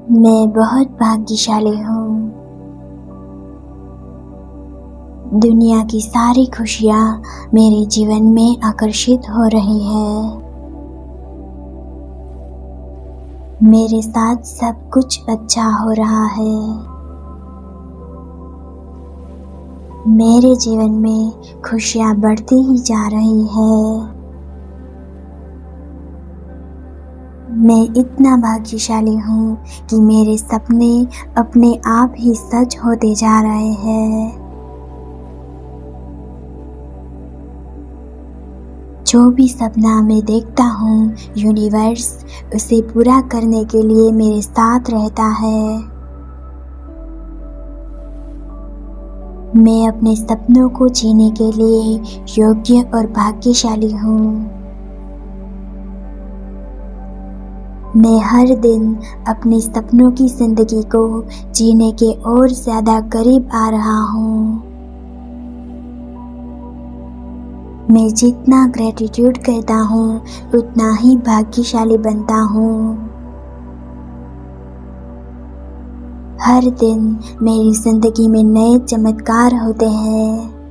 मैं बहुत भाग्यशाली हूँ। दुनिया की सारी खुशियाँ मेरे जीवन में आकर्षित हो रही हैं। मेरे साथ सब कुछ अच्छा हो रहा है। मेरे जीवन में खुशियाँ बढ़ती ही जा रही है। मैं इतना भाग्यशाली हूँ कि मेरे सपने अपने आप ही सच होते जा रहे हैं। जो भी सपना मैं देखता हूँ, यूनिवर्स उसे पूरा करने के लिए मेरे साथ रहता है। मैं अपने सपनों को जीने के लिए योग्य और भाग्यशाली हूँ। मैं हर दिन अपने सपनों की जिंदगी को जीने के और ज़्यादा करीब आ रहा हूँ। मैं जितना ग्रेटिट्यूड करता हूँ, उतना ही भाग्यशाली बनता हूँ। हर दिन मेरी जिंदगी में नए चमत्कार होते हैं।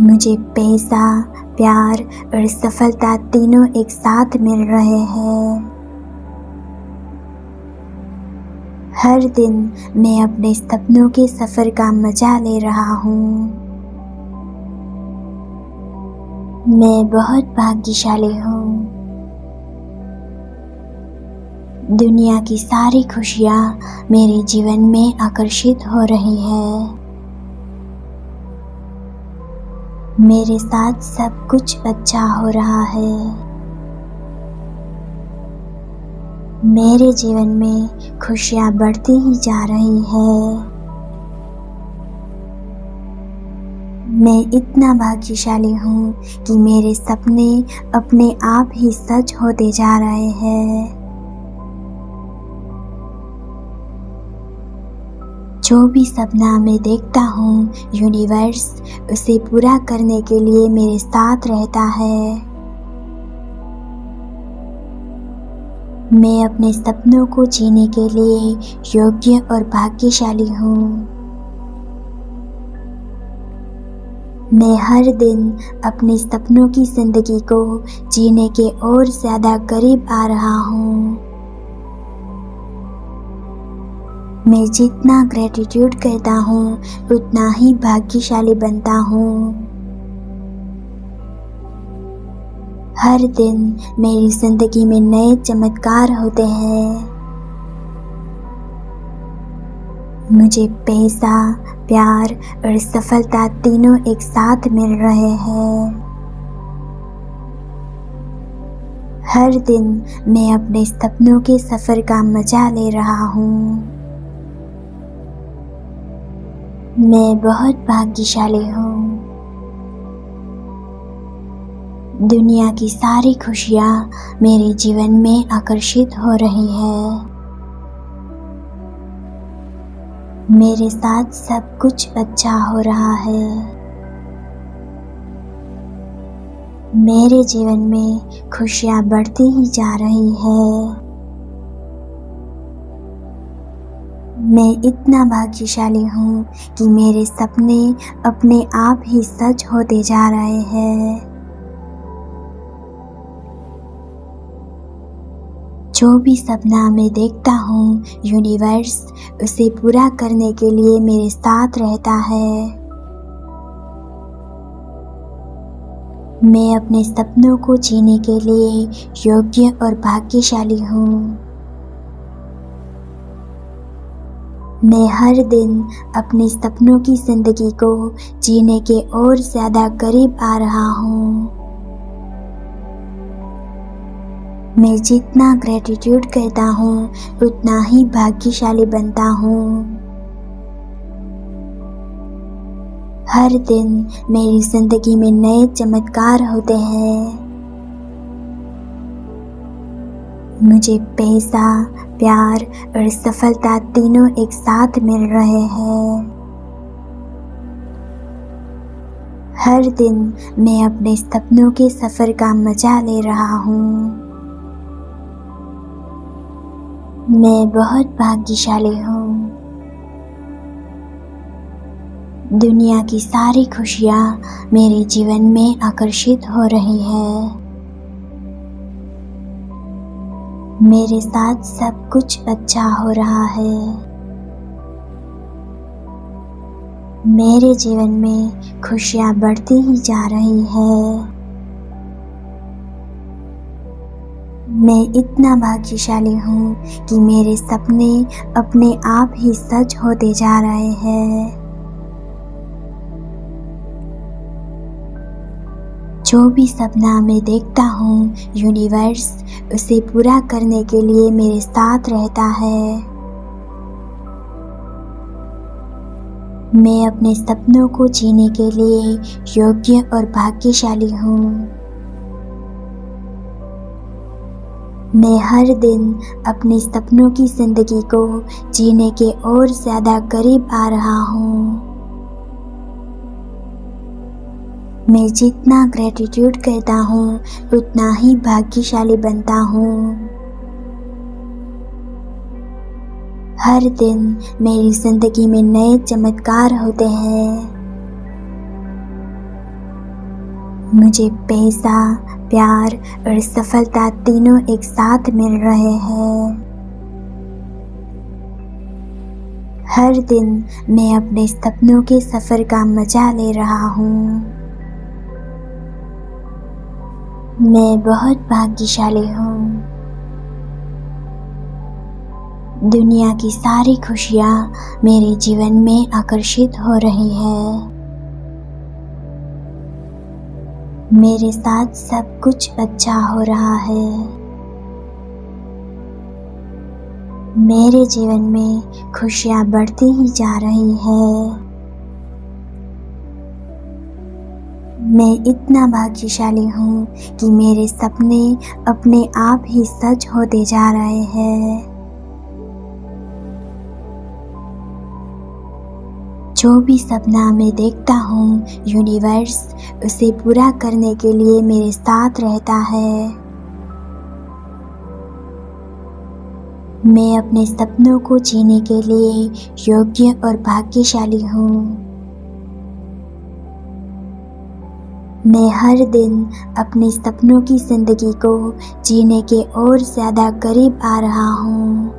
मुझे पैसा, प्यार और सफलता तीनों एक साथ मिल रहे हैं। हर दिन मैं अपने सपनों के सफ़र का मजा ले रहा हूँ। मैं बहुत भाग्यशाली हूँ। दुनिया की सारी खुशियाँ मेरे जीवन में आकर्षित हो रही हैं। मेरे साथ सब कुछ अच्छा हो रहा है। मेरे जीवन में खुशियाँ बढ़ती ही जा रही हैं। मैं इतना भाग्यशाली हूँ कि मेरे सपने अपने आप ही सच होते जा रहे हैं। जो भी सपना मैं देखता हूँ, यूनिवर्स उसे पूरा करने के लिए मेरे साथ रहता है। मैं अपने सपनों को जीने के लिए योग्य और भाग्यशाली हूँ। मैं हर दिन अपने सपनों की जिंदगी को जीने के और ज़्यादा करीब आ रहा हूँ। मैं जितना ग्रेटिट्यूड करता हूँ, उतना ही भाग्यशाली बनता हूँ। हर दिन मेरी जिंदगी में नए चमत्कार होते हैं। मुझे पैसा, प्यार और सफलता तीनों एक साथ मिल रहे हैं। हर दिन मैं अपने सपनों के सफ़र का मजा ले रहा हूँ। मैं बहुत भाग्यशाली हूँ। दुनिया की सारी खुशियाँ मेरे जीवन में आकर्षित हो रही हैं। मेरे साथ सब कुछ अच्छा हो रहा है। मेरे जीवन में खुशियाँ बढ़ती ही जा रही हैं। मैं इतना भाग्यशाली हूँ कि मेरे सपने अपने आप ही सच होते जा रहे हैं। जो भी सपना मैं देखता हूँ, यूनिवर्स उसे पूरा करने के लिए मेरे साथ रहता है। मैं अपने सपनों को जीने के लिए योग्य और भाग्यशाली हूँ। मैं हर दिन अपने सपनों की जिंदगी को जीने के और ज़्यादा करीब आ रहा हूँ। मैं जितना ग्रेटिट्यूड करता हूँ, उतना ही भाग्यशाली बनता हूँ। हर दिन मेरी जिंदगी में नए चमत्कार होते हैं। मुझे पैसा, प्यार और सफलता तीनों एक साथ मिल रहे हैं। हर दिन मैं अपने सपनों के सफ़र का मजा ले रहा हूँ। मैं बहुत भाग्यशाली हूँ। दुनिया की सारी खुशियाँ मेरे जीवन में आकर्षित हो रही है। मेरे साथ सब कुछ अच्छा हो रहा है। मेरे जीवन में खुशियाँ बढ़ती ही जा रही है। मैं इतना भाग्यशाली हूँ कि मेरे सपने अपने आप ही सच होते जा रहे हैं। जो भी सपना मैं देखता हूँ, यूनिवर्स उसे पूरा करने के लिए मेरे साथ रहता है। मैं अपने सपनों को जीने के लिए योग्य और भाग्यशाली हूँ। मैं हर दिन अपने सपनों की जिंदगी को जीने के और ज़्यादा करीब आ रहा हूँ। मैं जितना ग्रेटिट्यूड करता हूँ, उतना ही भाग्यशाली बनता हूँ। हर दिन मेरी जिंदगी में नए चमत्कार होते हैं। मुझे पैसा, प्यार और सफलता तीनों एक साथ मिल रहे हैं। हर दिन मैं अपने सपनों के सफर का मजा ले रहा हूँ। मैं बहुत भाग्यशाली हूँ। दुनिया की सारी खुशियाँ मेरे जीवन में आकर्षित हो रही है। मेरे साथ सब कुछ अच्छा हो रहा है। मेरे जीवन में खुशियाँ बढ़ती ही जा रही है। मैं इतना भाग्यशाली हूँ कि मेरे सपने अपने आप ही सच होते जा रहे हैं। जो भी सपना मैं देखता हूँ, यूनिवर्स उसे पूरा करने के लिए मेरे साथ रहता है। मैं अपने सपनों को जीने के लिए योग्य और भाग्यशाली हूँ। मैं हर दिन अपने सपनों की जिंदगी को जीने के और ज़्यादा करीब आ रहा हूँ।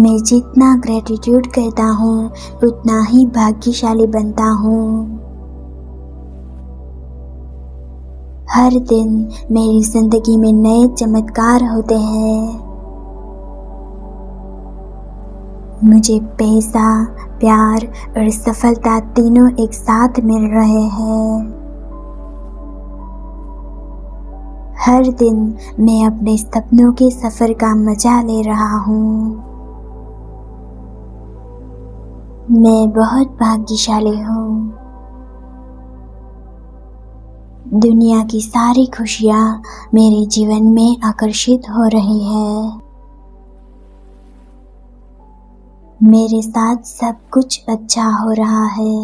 मैं जितना ग्रेटिट्यूड करता हूँ, उतना ही भाग्यशाली बनता हूँ। हर दिन मेरी जिंदगी में नए चमत्कार होते हैं। मुझे पैसा, प्यार और सफलता तीनों एक साथ मिल रहे हैं। हर दिन मैं अपने सपनों के सफर का मजा ले रहा हूँ। मैं बहुत भाग्यशाली हूँ। दुनिया की सारी खुशियाँ मेरे जीवन में आकर्षित हो रही है। मेरे साथ सब कुछ अच्छा हो रहा है।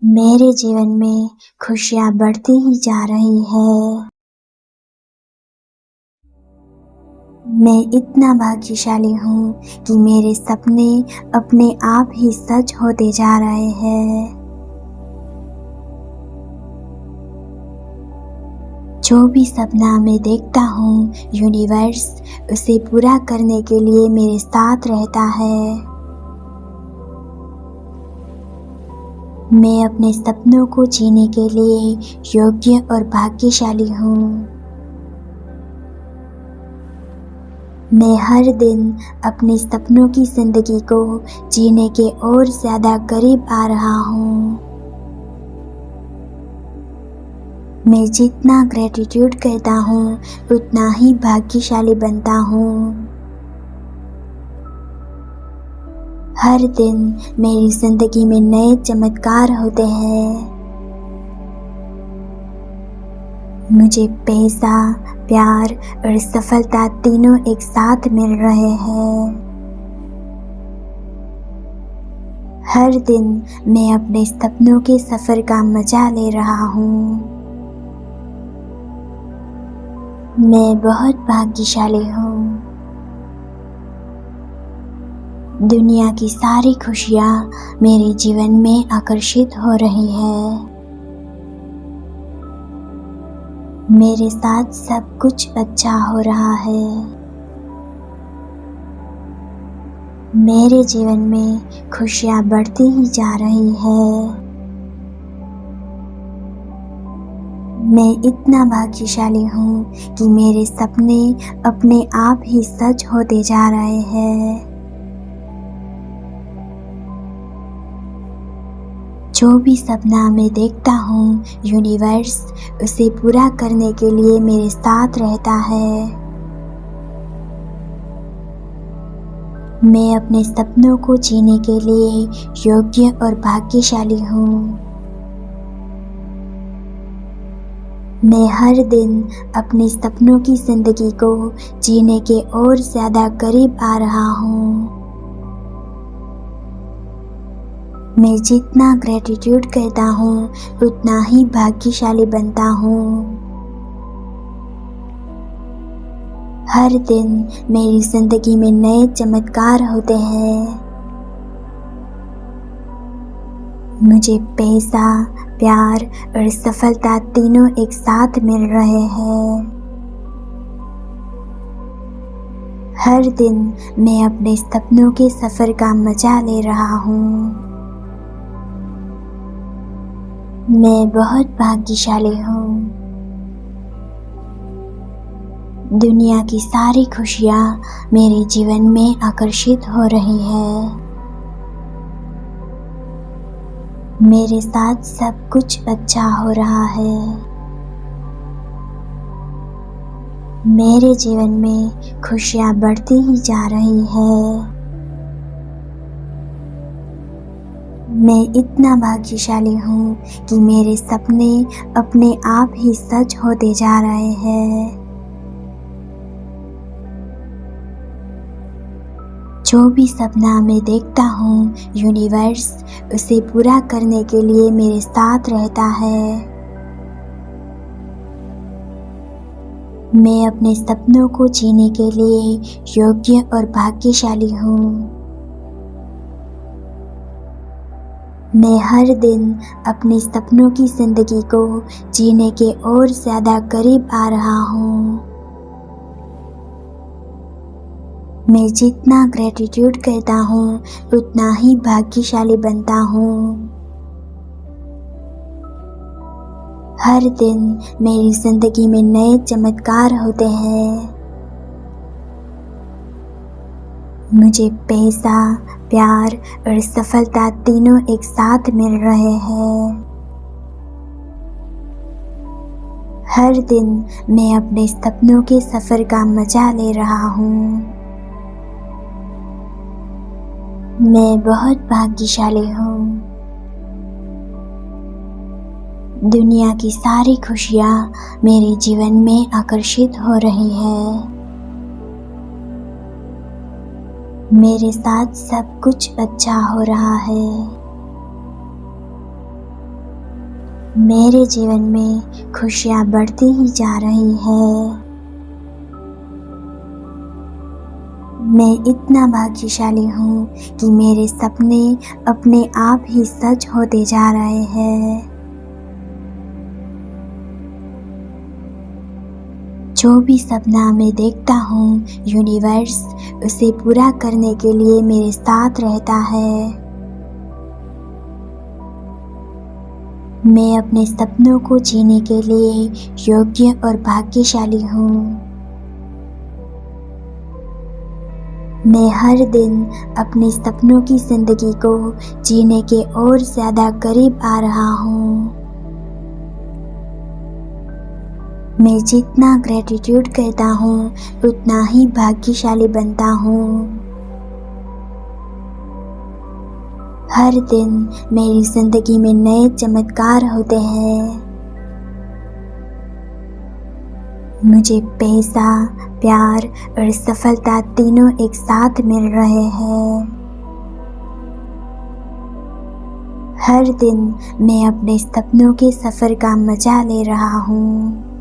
मेरे जीवन में खुशियाँ बढ़ती ही जा रही है। मैं इतना भाग्यशाली हूँ कि मेरे सपने अपने आप ही सच होते जा रहे हैं। जो भी सपना मैं देखता हूँ, यूनिवर्स उसे पूरा करने के लिए मेरे साथ रहता है। मैं अपने सपनों को जीने के लिए योग्य और भाग्यशाली हूँ। मैं हर दिन अपने सपनों की जिंदगी को जीने के और ज़्यादा करीब आ रहा हूँ। मैं जितना ग्रेटिट्यूड करता हूँ, उतना ही भाग्यशाली बनता हूँ। हर दिन मेरी जिंदगी में नए चमत्कार होते हैं। मुझे पैसा, प्यार और सफलता तीनों एक साथ मिल रहे हैं। हर दिन मैं अपने सपनों के सफर का मजा ले रहा हूँ। मैं बहुत भाग्यशाली हूँ। दुनिया की सारी खुशियाँ मेरे जीवन में आकर्षित हो रही है। मेरे साथ सब कुछ अच्छा हो रहा है। मेरे जीवन में खुशियाँ बढ़ती ही जा रही है। मैं इतना भाग्यशाली हूँ कि मेरे सपने अपने आप ही सच होते जा रहे हैं। जो भी सपना मैं देखता हूँ, यूनिवर्स उसे पूरा करने के लिए मेरे साथ रहता है। मैं अपने सपनों को जीने के लिए योग्य और भाग्यशाली हूँ। मैं हर दिन अपने सपनों की जिंदगी को जीने के और ज़्यादा करीब आ रहा हूँ। मैं जितना ग्रेटिट्यूड करता हूँ, उतना ही भाग्यशाली बनता हूँ। हर दिन मेरी जिंदगी में नए चमत्कार होते हैं। मुझे पैसा, प्यार और सफलता तीनों एक साथ मिल रहे हैं। हर दिन मैं अपने सपनों के सफर का मजा ले रहा हूँ। मैं बहुत भाग्यशाली हूँ। दुनिया की सारी खुशियाँ मेरे जीवन में आकर्षित हो रही है। मेरे साथ सब कुछ अच्छा हो रहा है। मेरे जीवन में खुशियाँ बढ़ती ही जा रही है। मैं इतना भाग्यशाली हूँ कि मेरे सपने अपने आप ही सच होते जा रहे हैं। जो भी सपना मैं देखता हूँ, यूनिवर्स उसे पूरा करने के लिए मेरे साथ रहता है। मैं अपने सपनों को जीने के लिए योग्य और भाग्यशाली हूँ। मैं हर दिन अपने सपनों की जिंदगी को जीने के और ज़्यादा करीब आ रहा हूँ। मैं जितना ग्रेटिट्यूड करता हूँ, उतना ही भाग्यशाली बनता हूँ। हर दिन मेरी जिंदगी में नए चमत्कार होते हैं। मुझे पैसा, प्यार और सफलता तीनों एक साथ मिल रहे हैं। हर दिन मैं अपने सपनों के सफर का मजा ले रहा हूँ। मैं बहुत भाग्यशाली हूँ। दुनिया की सारी खुशियाँ मेरे जीवन में आकर्षित हो रही है। मेरे साथ सब कुछ अच्छा हो रहा है। मेरे जीवन में खुशियाँ बढ़ती ही जा रही है। मैं इतना भाग्यशाली हूँ कि मेरे सपने अपने आप ही सच होते जा रहे हैं। जो भी सपना मैं देखता हूँ, यूनिवर्स उसे पूरा करने के लिए मेरे साथ रहता है। मैं अपने सपनों को जीने के लिए योग्य और भाग्यशाली हूँ। मैं हर दिन अपने सपनों की जिंदगी को जीने के और ज़्यादा करीब आ रहा हूँ। मैं जितना ग्रेटिट्यूड करता हूँ, उतना ही भाग्यशाली बनता हूँ। हर दिन मेरी जिंदगी में नए चमत्कार होते हैं। मुझे पैसा, प्यार और सफलता तीनों एक साथ मिल रहे हैं। हर दिन मैं अपने सपनों के सफ़र का मजा ले रहा हूँ।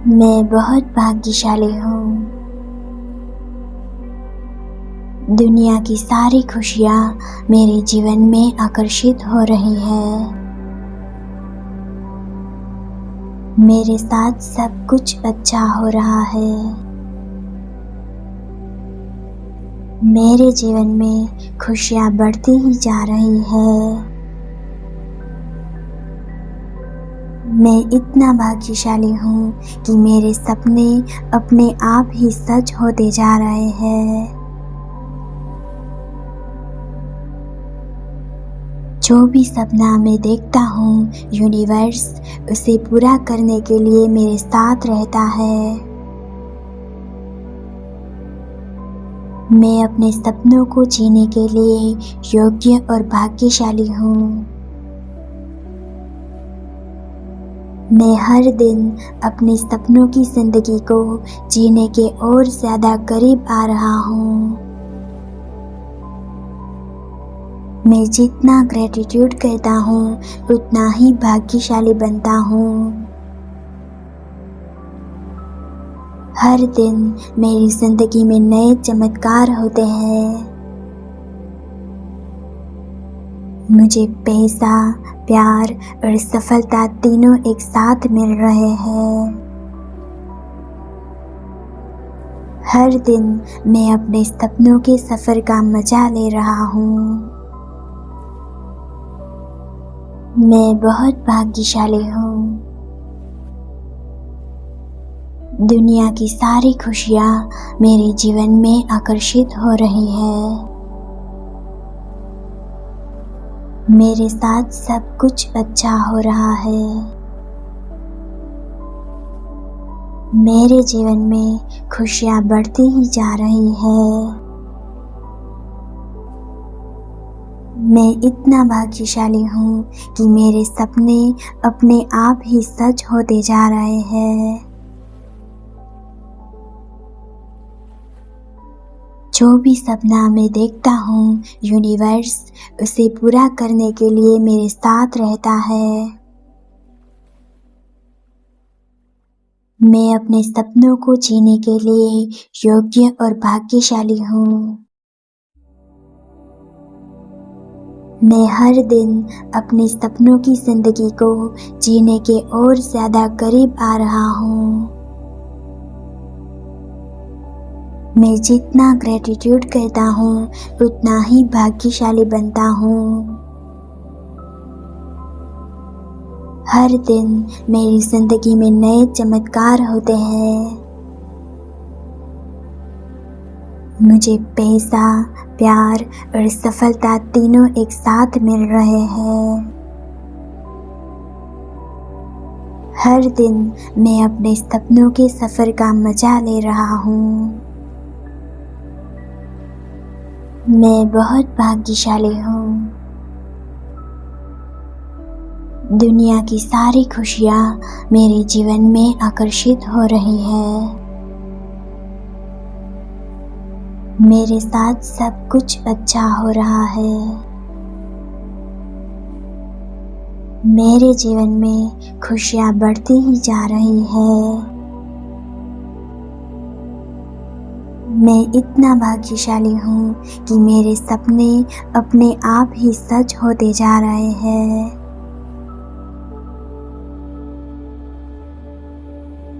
मैं बहुत भाग्यशाली हूँ। दुनिया की सारी खुशियाँ मेरे जीवन में आकर्षित हो रही है। मेरे साथ सब कुछ अच्छा हो रहा है। मेरे जीवन में खुशियाँ बढ़ती ही जा रही है। मैं इतना भाग्यशाली हूँ कि मेरे सपने अपने आप ही सच होते जा रहे हैं। जो भी सपना मैं देखता हूँ, यूनिवर्स उसे पूरा करने के लिए मेरे साथ रहता है। मैं अपने सपनों को जीने के लिए योग्य और भाग्यशाली हूँ। मैं हर दिन अपने सपनों की जिंदगी को जीने के और ज़्यादा करीब आ रहा हूँ। मैं जितना ग्रेटिट्यूड करता हूँ, उतना ही भाग्यशाली बनता हूँ। हर दिन मेरी जिंदगी में नए चमत्कार होते हैं। मुझे पैसा, प्यार और सफलता तीनों एक साथ मिल रहे हैं। हर दिन मैं अपने सपनों के सफ़र का मजा ले रहा हूँ। मैं बहुत भाग्यशाली हूँ। दुनिया की सारी खुशियाँ मेरे जीवन में आकर्षित हो रही है। मेरे साथ सब कुछ अच्छा हो रहा है। मेरे जीवन में खुशियाँ बढ़ती ही जा रही है। मैं इतना भाग्यशाली हूँ कि मेरे सपने अपने आप ही सच होते जा रहे हैं। जो भी सपना मैं देखता हूँ, यूनिवर्स उसे पूरा करने के लिए मेरे साथ रहता है। मैं अपने सपनों को जीने के लिए योग्य और भाग्यशाली हूँ। मैं हर दिन अपने सपनों की जिंदगी को जीने के और ज़्यादा करीब आ रहा हूँ। मैं जितना ग्रेटिट्यूड करता हूँ, उतना ही भाग्यशाली बनता हूँ। हर दिन मेरी जिंदगी में नए चमत्कार होते हैं। मुझे पैसा, प्यार और सफलता तीनों एक साथ मिल रहे हैं। हर दिन मैं अपने सपनों के सफ़र का मजा ले रहा हूँ। मैं बहुत भाग्यशाली हूँ। दुनिया की सारी खुशियाँ मेरे जीवन में आकर्षित हो रही है। मेरे साथ सब कुछ अच्छा हो रहा है। मेरे जीवन में खुशियाँ बढ़ती ही जा रही है। मैं इतना भाग्यशाली हूँ कि मेरे सपने अपने आप ही सच होते जा रहे हैं।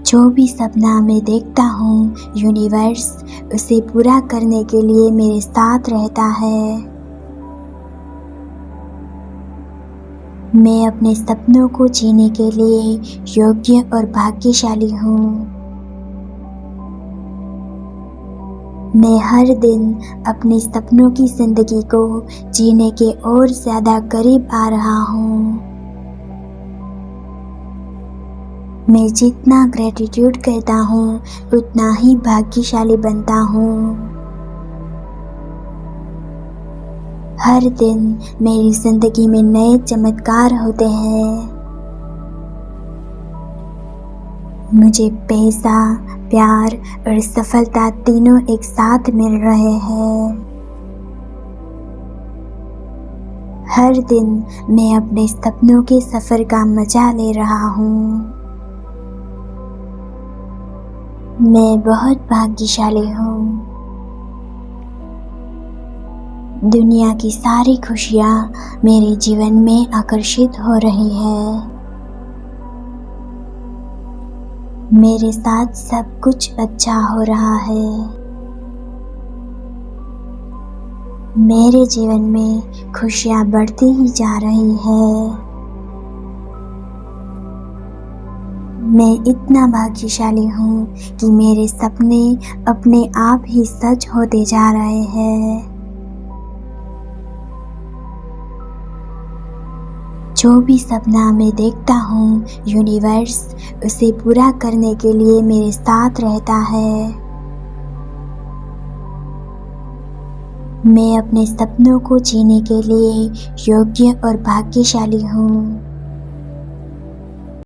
जो भी सपना मैं देखता हूँ, यूनिवर्स उसे पूरा करने के लिए मेरे साथ रहता है। मैं अपने सपनों को जीने के लिए योग्य और भाग्यशाली हूँ। मैं हर दिन अपने सपनों की जिंदगी को जीने के और ज़्यादा करीब आ रहा हूँ। मैं जितना ग्रेटिट्यूड करता हूँ, उतना ही भाग्यशाली बनता हूँ। हर दिन मेरी जिंदगी में नए चमत्कार होते हैं। मुझे पैसा, प्यार और सफलता तीनों एक साथ मिल रहे हैं। हर दिन मैं अपने सपनों के सफ़र का मजा ले रहा हूँ। मैं बहुत भाग्यशाली हूँ। दुनिया की सारी खुशियाँ मेरे जीवन में आकर्षित हो रही है। मेरे साथ सब कुछ अच्छा हो रहा है। मेरे जीवन में खुशियाँ बढ़ती ही जा रही है। मैं इतना भाग्यशाली हूँ कि मेरे सपने अपने आप ही सच होते जा रहे हैं। जो भी सपना मैं देखता हूँ, यूनिवर्स उसे पूरा करने के लिए मेरे साथ रहता है। मैं अपने सपनों को जीने के लिए योग्य और भाग्यशाली हूँ।